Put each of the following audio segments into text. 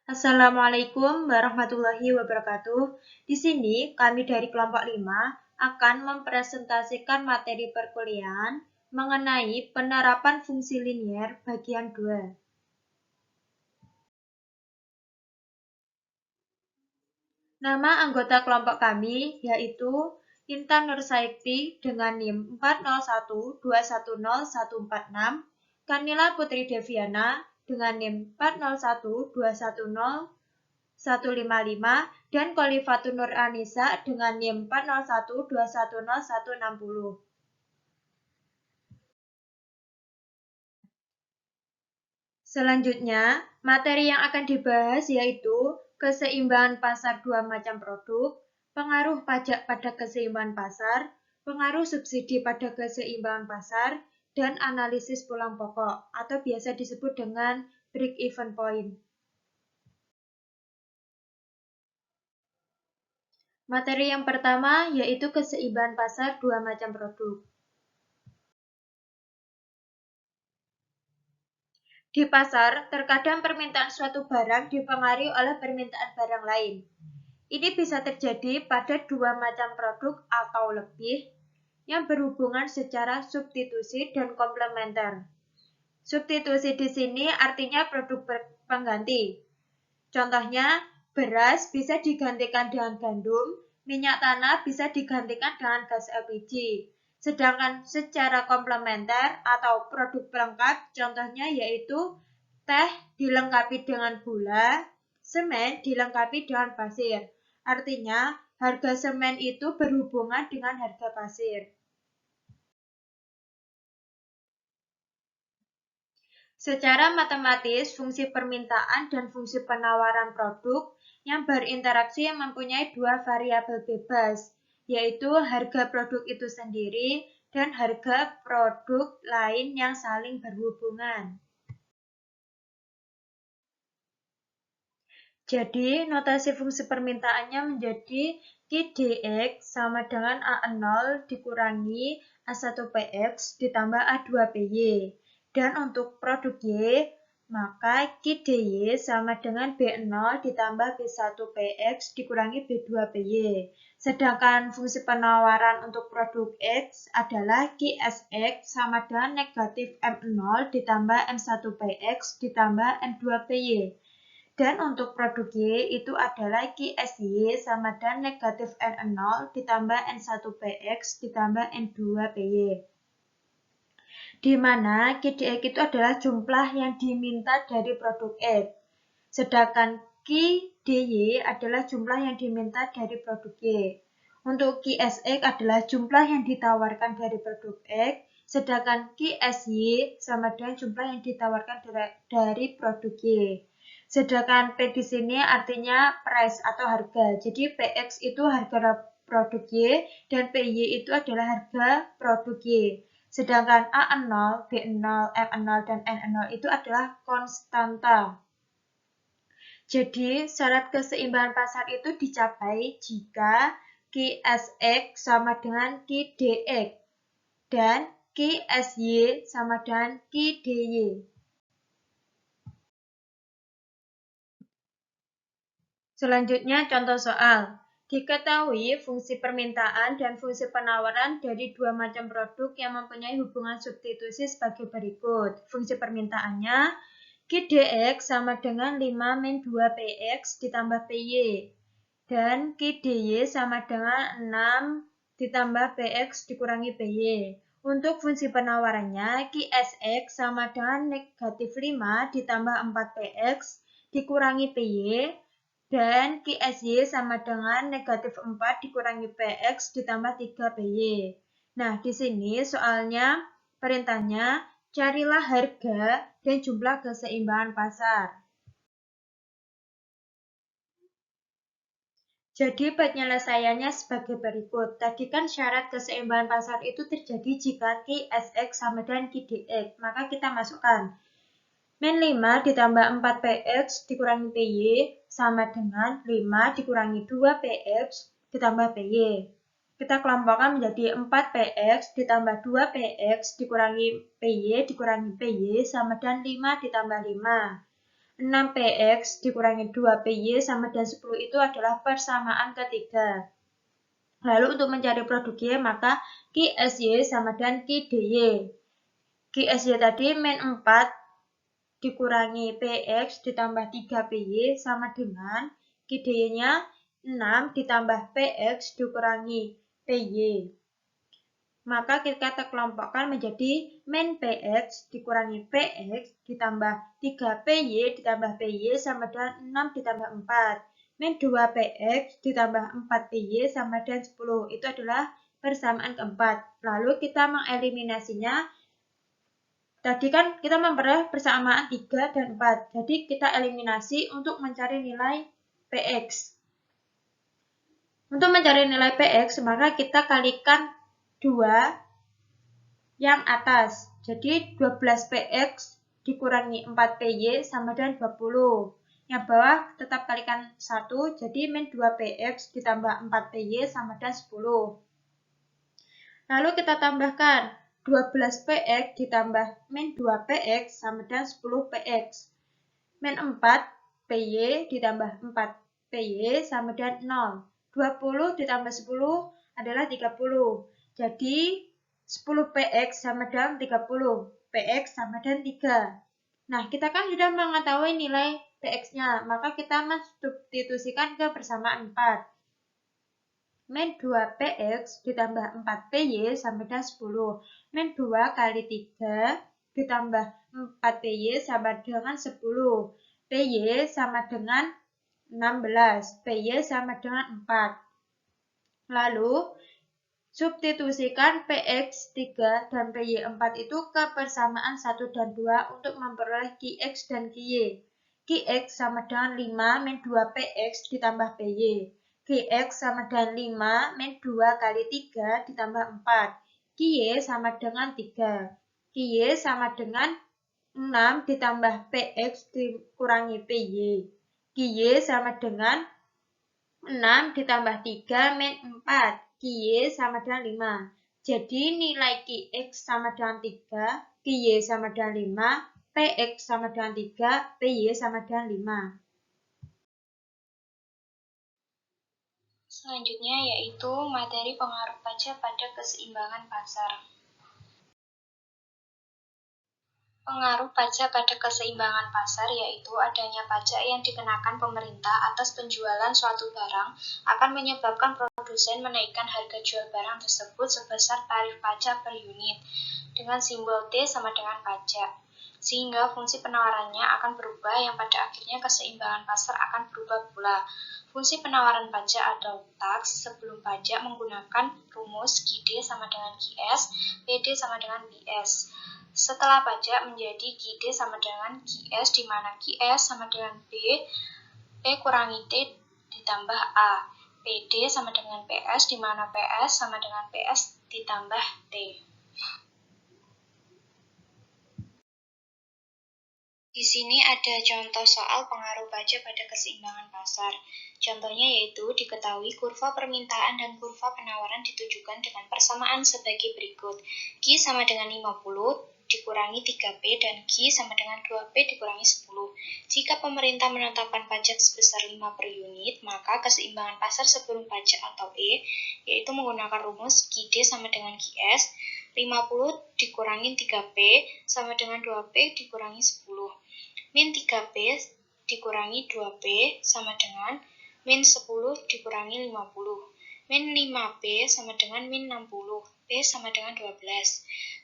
Assalamualaikum warahmatullahi wabarakatuh. Di sini kami dari kelompok 5 akan mempresentasikan materi perkuliahan mengenai penerapan fungsi linier bagian 2. Nama anggota kelompok kami yaitu Intan Nursaikti dengan NIM 401210146, Kanila Putri Deviana dengan NIM 401210155, dan Khalifatun Nur Anisa dengan NIM 401210160. Selanjutnya, materi yang akan dibahas yaitu keseimbangan pasar dua macam produk, pengaruh pajak pada keseimbangan pasar, pengaruh subsidi pada keseimbangan pasar, dan analisis pulang pokok atau biasa disebut dengan break-even point. Materi yang pertama yaitu keseimbangan pasar dua macam produk. Di pasar, terkadang permintaan suatu barang dipengaruhi oleh permintaan barang lain. Ini bisa terjadi pada dua macam produk atau lebih yang berhubungan secara substitusi dan komplementer. Substitusi di sini artinya produk pengganti. Contohnya, beras bisa digantikan dengan gandum, minyak tanah bisa digantikan dengan gas LPG. Sedangkan secara komplementer atau produk pelengkap, contohnya yaitu teh dilengkapi dengan gula, semen dilengkapi dengan pasir. Artinya, harga semen itu berhubungan dengan harga pasir. Secara matematis, fungsi permintaan dan fungsi penawaran produk yang berinteraksi mempunyai dua variabel bebas, yaitu harga produk itu sendiri dan harga produk lain yang saling berhubungan. Jadi, notasi fungsi permintaannya menjadi Q/Dx sama dengan A0 dikurangi A1Px ditambah A2Py. Dan untuk produk Y, maka Q/Dy sama dengan B0 ditambah B1Px dikurangi B2Py. Sedangkan fungsi penawaran untuk produk X adalah Qsx sama dengan negatif M0 ditambah M1Px ditambah M2Py. Dan untuk produk Y itu adalah Qsy sama dengan negatif N0 ditambah N1Px ditambah N2Py. Di mana Qdx itu adalah jumlah yang diminta dari produk X. Sedangkan Qdy adalah jumlah yang diminta dari produk Y. Untuk Qsx adalah jumlah yang ditawarkan dari produk X, sedangkan Qsy sama dengan jumlah yang ditawarkan dari produk Y. Sedangkan P di sini artinya price atau harga. Jadi Px itu harga produk Y dan Py itu adalah harga produk Y. Sedangkan A0, B0, M0, dan N0 itu adalah konstanta. Jadi syarat keseimbangan pasar itu dicapai jika Qsx sama dengan Qdx dan Qsy sama dengan Qdy. Selanjutnya contoh soal. Diketahui fungsi permintaan dan fungsi penawaran dari dua macam produk yang mempunyai hubungan substitusi sebagai berikut. Fungsi permintaannya, Qdx sama dengan 5-2Px ditambah Py. Dan Qdy sama dengan 6 ditambah Px dikurangi Py. Untuk fungsi penawarannya, Qsx sama dengan negatif 5 ditambah 4Px dikurangi Py. Dan Qsy sama dengan negatif 4 dikurangi Px ditambah 3Py. Nah, di sini soalnya perintahnya carilah harga dan jumlah keseimbangan pasar. Jadi penyelesaiannya sebagai berikut. Tadi kan syarat keseimbangan pasar itu terjadi jika Qsx sama dengan Qdx. Maka kita masukkan min 5 ditambah 4Px dikurangi Py sama dengan 5 dikurangi 2Px ditambah Py. Kita kelompokkan menjadi 4Px ditambah 2Px dikurangi Py dikurangi Py sama dengan 5 ditambah 5. 6PX dikurangi 2PY sama dengan 10 itu adalah persamaan ketiga. Lalu untuk mencari produk Y, maka QSY sama dengan QDY. QSY tadi min 4 dikurangi PX ditambah 3PY sama dengan QDY-nya 6 ditambah PX dikurangi PY. Maka kita kelompokkan menjadi min PX dikurangi PX ditambah 3PY ditambah PY sama dengan 6 ditambah 4. Min 2PX ditambah 4PY sama dengan 10. Itu adalah persamaan keempat. Lalu kita mengeliminasinya. Tadi kan kita memperoleh persamaan 3 dan 4. Jadi kita eliminasi untuk mencari nilai PX. Untuk mencari nilai PX, maka kita kalikan 2 yang atas. Jadi 12PX dikurangi 4PY sama dengan 20. Yang bawah tetap kalikan 1, jadi min 2PX ditambah 4PY sama dengan 10. Lalu kita tambahkan 12PX ditambah min 2PX sama dengan 10PX. Min 4PY ditambah 4PY sama dengan 0. 20 ditambah 10 adalah 30. Jadi 10PX sama dengan 30. PX sama dengan 3. Nah, kita kan sudah mengetahui nilai PX-nya, maka kita mensubstitusikan ke persamaan 4. Min 2PX ditambah 4PY sama dengan 10. Min 2 kali 3 ditambah 4PY sama dengan 10. PY sama dengan 16. PY sama dengan 4. Lalu, substitusikan PX 3 dan PY 4 itu ke persamaan 1 dan 2 untuk memperoleh QX dan QY. QX sama dengan 5 min 2PX ditambah PY. QX sama dengan 5 min 2 kali 3 ditambah 4. QY sama dengan 3. QY sama dengan 6 ditambah PX dikurangi PY. QY sama dengan 6 ditambah 3 min 4. QY sama dengan 5. Jadi nilai QX sama dengan 3, QY sama dengan 5, PX sama dengan 3, PY sama dengan 5. Selanjutnya yaitu materi pengaruh pajak pada keseimbangan pasar. Pengaruh pajak pada keseimbangan pasar yaitu adanya pajak yang dikenakan pemerintah atas penjualan suatu barang akan menyebabkan produsen menaikkan harga jual barang tersebut sebesar tarif pajak per unit dengan simbol T sama dengan pajak. Sehingga fungsi penawarannya akan berubah yang pada akhirnya keseimbangan pasar akan berubah pula. Fungsi penawaran pajak atau tax sebelum pajak menggunakan rumus QD sama dengan QS, PD sama dengan PS. Setelah pajak menjadi QD sama dengan QS, di mana QS sama dengan B, P kurangi T ditambah A. PD sama dengan PS, di mana PS sama dengan PS ditambah T. Di sini ada contoh soal pengaruh pajak pada keseimbangan pasar. Contohnya yaitu diketahui kurva permintaan dan kurva penawaran ditunjukkan dengan persamaan sebagai berikut. Q sama dengan 50 dikurangi 3P dan Q sama dengan 2P dikurangi 10. Jika pemerintah menetapkan pajak sebesar 5 per unit, maka keseimbangan pasar sebelum pajak atau E, yaitu menggunakan rumus QD sama dengan QS, 50 dikurangi 3P sama dengan 2P dikurangi 10. Min 3P dikurangi 2P sama dengan min 10 dikurangi 50. Min 5P sama dengan min 60. P sama dengan 12.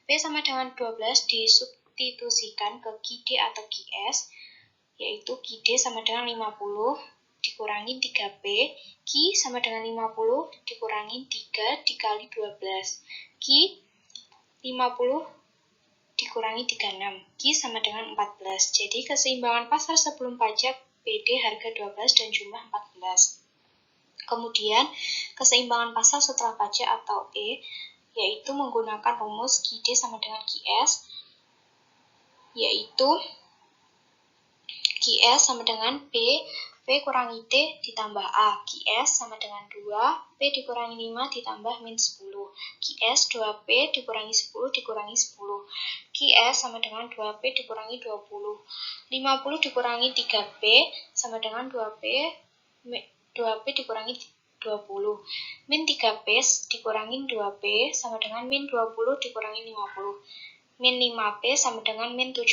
P sama dengan 12 disubstitusikan ke QD atau QS, yaitu QD sama dengan 50 dikurangi 3P, Q sama dengan 50 dikurangi 3 dikali 12. Q 50 dikurangi 36, Q sama dengan 14. Jadi keseimbangan pasar sebelum pajak PD harga 12 dan jumlah 14. Kemudian keseimbangan pasar setelah pajak atau E, yaitu menggunakan rumus QD sama dengan QS, yaitu QS sama dengan P P kurangi T ditambah A. QS sama dengan 2, P dikurangi 5 ditambah min 10. QS 2P dikurangi 10 dikurangi 10. QS sama dengan 2P dikurangi 20. 50 dikurangi 3P sama dengan 2P dikurangi 20. Min 3P dikurangi 2P sama dengan min 20 dikurangi 50. Min 5P sama dengan min 70.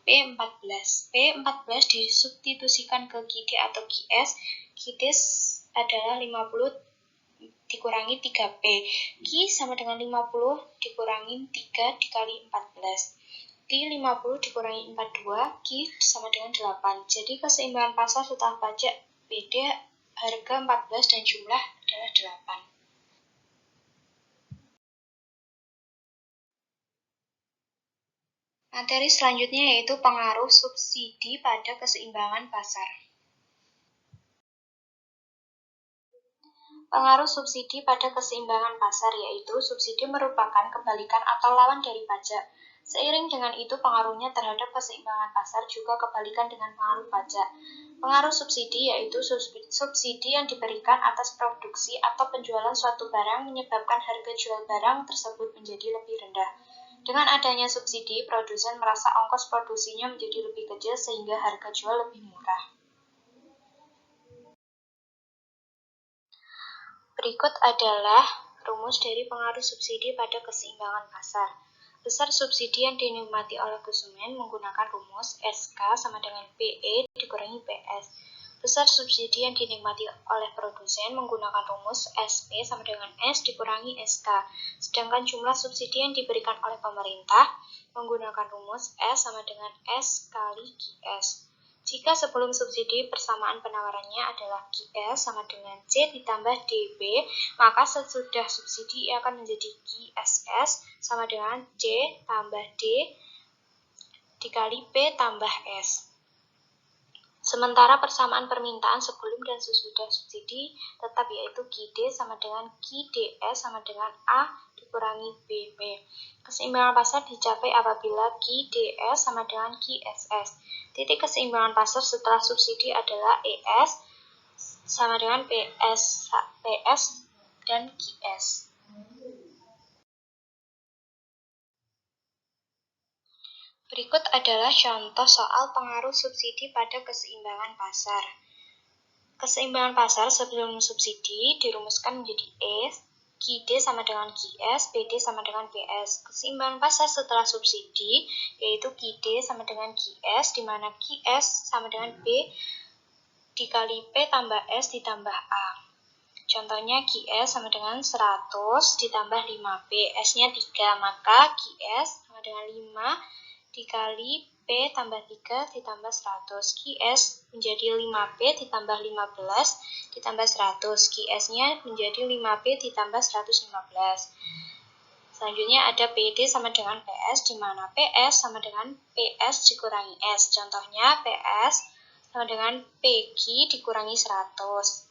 P14. P14 disubstitusikan ke QD atau QS. QD adalah 50 dikurangi 3P. Q sama dengan 50 dikurangi 3 dikali 14. Q 50 dikurangi 42, Q sama dengan 8. Jadi keseimbangan pasar setelah pajak PD harga 14 dan jumlah adalah 8. Materi selanjutnya yaitu pengaruh subsidi pada keseimbangan pasar. Pengaruh subsidi pada keseimbangan pasar yaitu subsidi merupakan kebalikan atau lawan dari pajak. Seiring dengan itu pengaruhnya terhadap keseimbangan pasar juga kebalikan dengan pengaruh pajak. Pengaruh subsidi yaitu subsidi yang diberikan atas produksi atau penjualan suatu barang menyebabkan harga jual barang tersebut menjadi lebih rendah. Dengan adanya subsidi, produsen merasa ongkos produksinya menjadi lebih kecil sehingga harga jual lebih murah. Berikut adalah rumus dari pengaruh subsidi pada keseimbangan pasar. Besar subsidi yang dinikmati oleh konsumen menggunakan rumus SK sama dengan PE dikurangi PS. Besar subsidi yang dinikmati oleh produsen menggunakan rumus SP sama dengan S dikurangi SK. Sedangkan jumlah subsidi yang diberikan oleh pemerintah menggunakan rumus S sama dengan S kali QS. Jika sebelum subsidi persamaan penawarannya adalah QS sama dengan C ditambah DB, maka sesudah subsidi ia akan menjadi QSS sama dengan C tambah D dikali P tambah S. Sementara persamaan permintaan sebelum dan sesudah subsidi tetap yaitu QD sama dengan QDS sama dengan A dikurangi BP. Keseimbangan pasar dicapai apabila QDS sama dengan QSS. Titik keseimbangan pasar setelah subsidi adalah ES sama dengan PS dan QS. Berikut adalah contoh soal pengaruh subsidi pada keseimbangan pasar. Keseimbangan pasar sebelum subsidi dirumuskan menjadi E, QD sama dengan QS, PD sama dengan PS. Keseimbangan pasar setelah subsidi yaitu QD sama dengan QS, di mana QS sama dengan B dikali P tambah S ditambah A. Contohnya QS sama dengan 100 ditambah 5P, S-nya 3, maka QS sama dengan 5 dikali P tambah 3 ditambah 100. QS menjadi 5P ditambah 15 ditambah 100. QS-nya menjadi 5P ditambah 115. Selanjutnya ada PD sama dengan PS, di mana PS sama dengan PS dikurangi S. Contohnya PS sama dengan PQ dikurangi 100.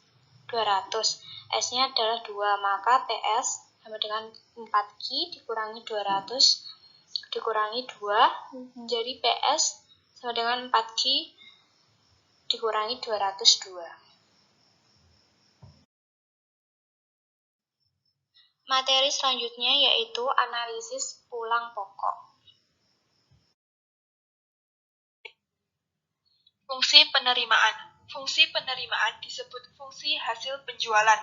200. S-nya adalah 2, maka PS sama dengan 4Q dikurangi 200 dikurangi 2 menjadi PS sama dengan 4Q dikurangi 202. Materi selanjutnya yaitu analisis pulang pokok. Fungsi penerimaan. Fungsi penerimaan disebut fungsi hasil penjualan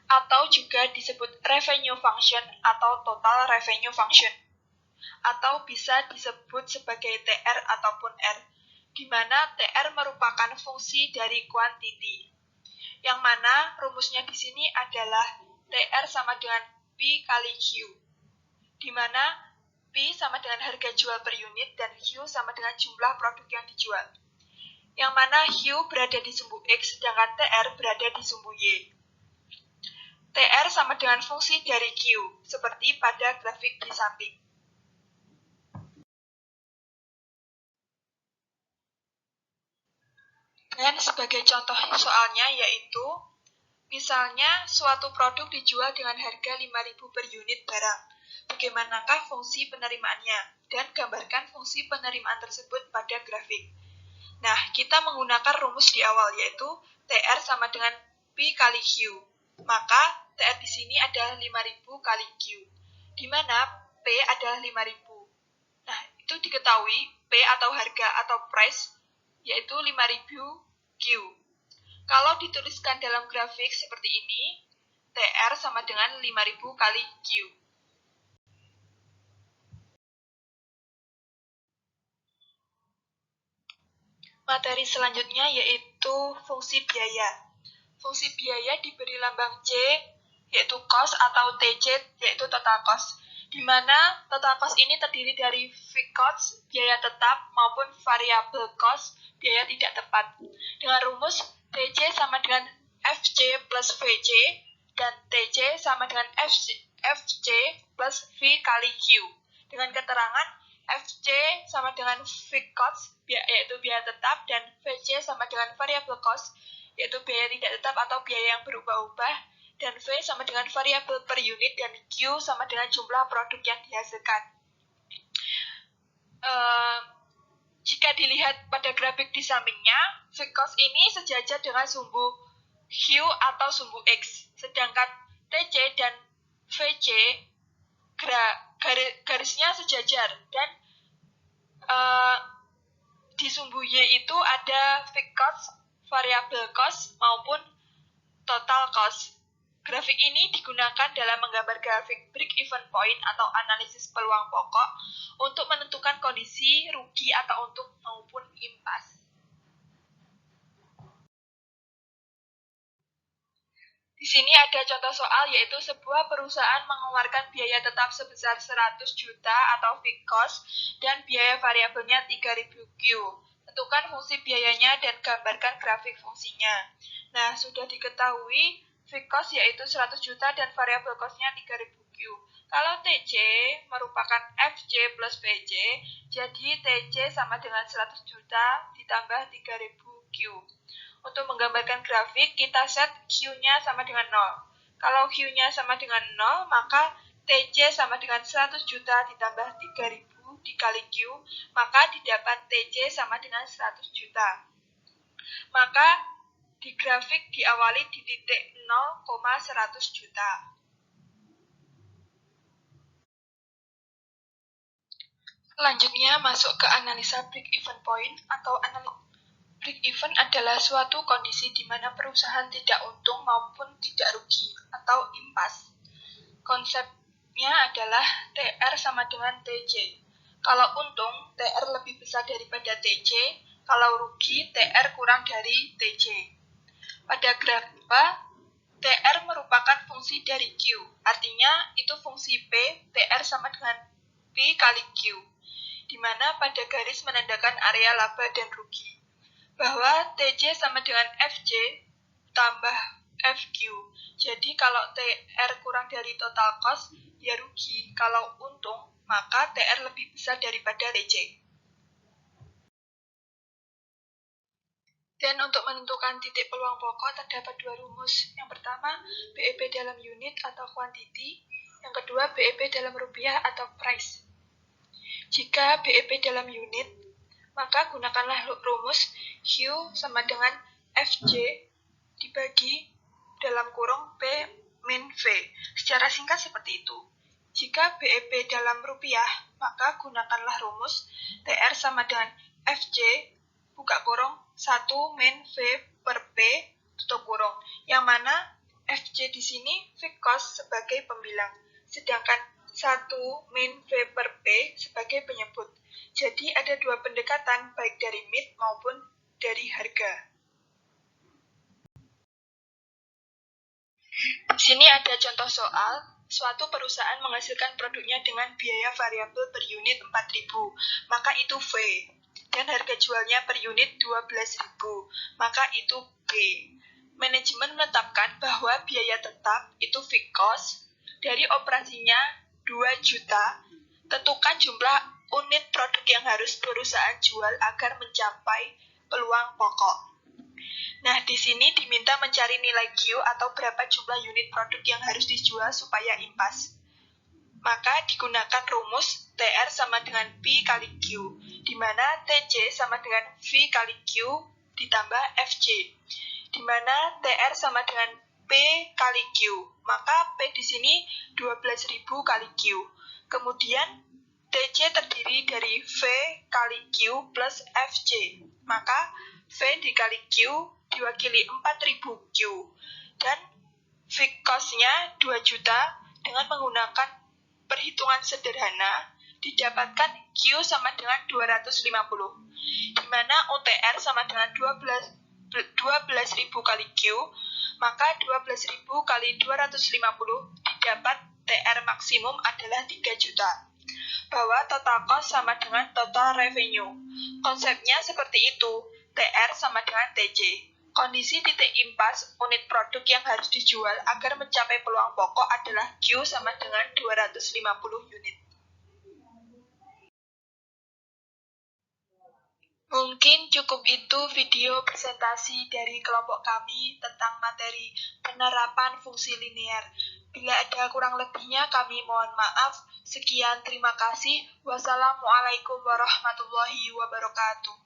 atau juga disebut revenue function atau total revenue function, atau bisa disebut sebagai TR ataupun R, di mana TR merupakan fungsi dari quantity, yang mana rumusnya di sini adalah TR sama dengan P kali Q, di mana P sama dengan harga jual per unit dan Q sama dengan jumlah produk yang dijual, yang mana Q berada di sumbu X sedangkan TR berada di sumbu Y. TR sama dengan fungsi dari Q, seperti pada grafik di samping. Dan sebagai contoh soalnya yaitu, misalnya suatu produk dijual dengan harga 5.000 per unit barang. Bagaimanakah fungsi penerimaannya? Dan gambarkan fungsi penerimaan tersebut pada grafik. Nah, kita menggunakan rumus di awal, yaitu TR sama dengan P kali Q. Maka TR di sini adalah 5.000 kali Q, di mana P adalah 5.000. Nah, itu diketahui P atau harga atau price, yaitu 5.000 Q. Kalau dituliskan dalam grafik seperti ini, TR sama dengan 5.000 kali Q. Materi selanjutnya yaitu fungsi biaya. Fungsi biaya diberi lambang C, yaitu cost, atau TC, yaitu total cost, di mana total cost ini terdiri dari fixed cost, biaya tetap, maupun variable cost, biaya tidak tepat. Dengan rumus TC sama dengan FC plus VC, dan TC sama dengan FC plus V kali Q. Dengan keterangan FC sama dengan fixed cost, yaitu biaya tetap, dan VC sama dengan variable cost, yaitu biaya tidak tetap atau biaya yang berubah-ubah, dan V sama dengan variabel per unit, dan Q sama dengan jumlah produk yang dihasilkan. Jika dilihat pada grafik di sampingnya, fixed cost ini sejajar dengan sumbu Q atau sumbu X, sedangkan TC dan VC garisnya sejajar, dan di sumbu Y itu ada fixed cost, variable cost, maupun total cost. Grafik ini digunakan dalam menggambar grafik break-even point atau analisis peluang pokok untuk menentukan kondisi rugi atau untung maupun impas. Di sini ada contoh soal, yaitu sebuah perusahaan mengeluarkan biaya tetap sebesar 100 juta atau fixed cost dan biaya variabelnya 3.000 Q. Tentukan fungsi biayanya dan gambarkan grafik fungsinya. Nah, sudah diketahui fixed cost yaitu 100 juta dan variabel cost-nya 3.000 Q. Kalau TC merupakan FC plus VC, jadi TC sama dengan 100 juta ditambah 3.000 Q. Untuk menggambarkan grafik, kita set Q-nya sama dengan 0. Kalau Q-nya sama dengan 0, maka TC sama dengan 100 juta ditambah 3.000 dikali Q, maka didapat TC sama dengan 100 juta. Maka di grafik diawali di titik 0,100 juta. Selanjutnya masuk ke analisa break-even point atau break-even adalah suatu kondisi di mana perusahaan tidak untung maupun tidak rugi atau impas. Konsepnya adalah TR sama dengan TC. Kalau untung, TR lebih besar daripada TC. Kalau rugi, TR kurang dari TC. Pada grafik TR merupakan fungsi dari Q. Artinya, itu fungsi P, TR sama dengan P kali Q, di mana pada garis menandakan area laba dan rugi. Bahwa TC sama dengan FC tambah FQ. Jadi kalau TR kurang dari total cost, ya rugi. Kalau untung, maka TR lebih besar daripada TC. Dan untuk menentukan titik peluang pokok terdapat dua rumus. Yang pertama, BEP dalam unit atau quantity. Yang kedua, BEP dalam rupiah atau price. Jika BEP dalam unit, maka gunakanlah rumus Q sama dengan FC dibagi dalam kurung P min V. Secara singkat seperti itu. Jika BEP dalam rupiah, maka gunakanlah rumus TR sama dengan FC buka kurung 1 min V per P tutup kurung. Yang mana FC di sini fixed cost sebagai pembilang, sedangkan 1 min V per P sebagai penyebut. Jadi ada dua pendekatan, baik dari mid maupun dari harga. Di sini ada contoh soal, suatu perusahaan menghasilkan produknya dengan biaya variabel per unit 4.000, maka itu V. Dan harga jualnya per unit 12.000, maka itu B. Manajemen menetapkan bahwa biaya tetap itu fixed cost dari operasinya 2 juta. Tentukan jumlah unit produk yang harus perusahaan jual agar mencapai peluang pokok. Nah, di sini diminta mencari nilai Q atau berapa jumlah unit produk yang harus dijual supaya impas. Maka digunakan rumus TR sama dengan P kali Q. di mana TC sama dengan V kali Q ditambah FC, di mana TR sama dengan P kali Q, maka P di sini 12.000 kali Q. Kemudian TC terdiri dari V kali Q plus FC, maka V dikali Q diwakili 4.000 Q, dan fixed cost-nya 2 juta. Dengan menggunakan perhitungan sederhana, didapatkan Q sama dengan 250, di mana UTR sama dengan 12.000 kali Q, maka 12.000 kali 250 didapat TR maksimum adalah 3 juta. Bahwa total cost sama dengan total revenue. Konsepnya seperti itu, TR sama dengan TC. Kondisi titik impas unit produk yang harus dijual agar mencapai peluang pokok adalah Q sama dengan 250 unit. Mungkin cukup itu video presentasi dari kelompok kami tentang materi penerapan fungsi linear. Bila ada kurang lebihnya kami mohon maaf. Sekian, terima kasih. Wassalamualaikum warahmatullahi wabarakatuh.